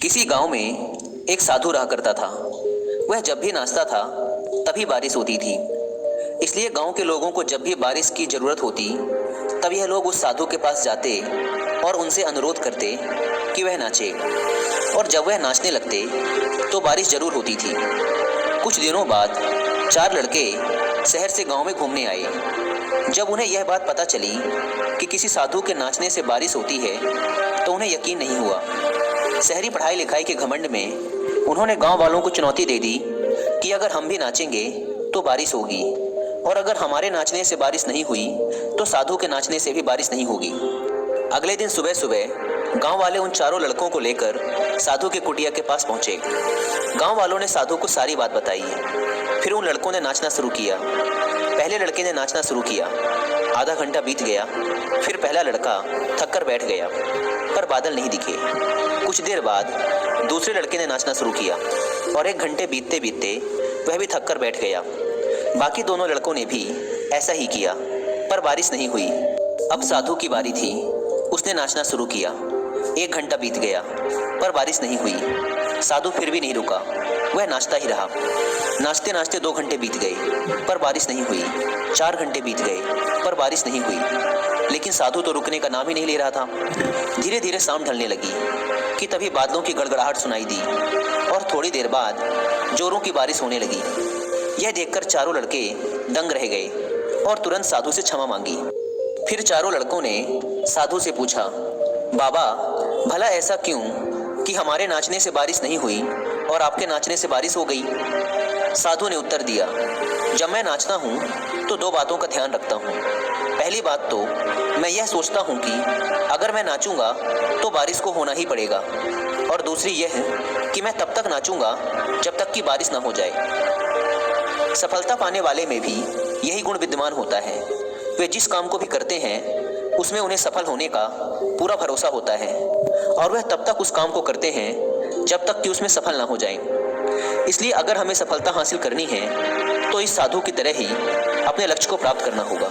किसी गांव में एक साधु रहा करता था। वह जब भी नाचता था तभी बारिश होती थी। इसलिए गांव के लोगों को जब भी बारिश की जरूरत होती तब यह लोग उस साधु के पास जाते और उनसे अनुरोध करते कि वह नाचे। और जब वह नाचने लगते तो बारिश जरूर होती थी। कुछ दिनों बाद 4 लड़के शहर से गांव में घूमने आए। जब उन्हें यह बात पता चली कि किसी साधु के नाचने से बारिश होती है तो उन्हें यकीन नहीं हुआ। शहरी पढ़ाई लिखाई के घमंड में उन्होंने गांव वालों को चुनौती दे दी कि अगर हम भी नाचेंगे तो बारिश होगी, और अगर हमारे नाचने से बारिश नहीं हुई तो साधु के नाचने से भी बारिश नहीं होगी। अगले दिन सुबह सुबह गांव वाले उन चारों लड़कों को लेकर साधु के कुटिया के पास पहुंचे। गांव वालों ने साधु को सारी बात बताई। फिर उन लड़कों ने नाचना शुरू किया। पहले लड़के ने नाचना शुरू किया। आधा घंटा बीत गया। फिर पहला लड़का थक कर बैठ गया, पर बादल नहीं दिखे। कुछ देर बाद दूसरे लड़के ने नाचना शुरू किया और 1 घंटे बीतते बीतते वह भी थक कर बैठ गया। बाकी दोनों लड़कों ने भी ऐसा ही किया, पर बारिश नहीं हुई। अब साधु की बारी थी। उसने नाचना शुरू किया। 1 घंटा बीत गया, पर बारिश नहीं हुई। साधु फिर भी नहीं रुका, वह नाचता ही रहा। नाचते नाचते 2 घंटे बीत गए, पर बारिश नहीं हुई। 4 घंटे बीत गए, पर बारिश नहीं हुई। लेकिन साधु तो रुकने का नाम ही नहीं ले रहा था। धीरे धीरे शाम ढलने लगी कि तभी बादलों की गड़गड़ाहट सुनाई दी और थोड़ी देर बाद जोरों की बारिश होने लगी। यह देखकर चारों लड़के दंग रह गए और तुरंत साधु से क्षमा मांगी। फिर चारों लड़कों ने साधु से पूछा, बाबा, भला ऐसा क्यों कि हमारे नाचने से बारिश नहीं हुई और आपके नाचने से बारिश हो गई? साधु ने उत्तर दिया, जब मैं नाचता हूँ तो 2 बातों का ध्यान रखता हूँ। पहली बात तो मैं यह सोचता हूँ कि अगर मैं नाचूंगा तो बारिश को होना ही पड़ेगा, और दूसरी यह कि मैं तब तक नाचूंगा जब तक कि बारिश ना हो जाए। सफलता पाने वाले में भी यही गुण विद्यमान होता है। वे जिस काम को भी करते हैं उसमें उन्हें सफल होने का पूरा भरोसा होता है, और वह तब तक उस काम को करते हैं जब तक कि उसमें सफल ना हो जाएं। इसलिए अगर हमें सफलता हासिल करनी है तो इस साधु की तरह ही अपने लक्ष्य को प्राप्त करना होगा।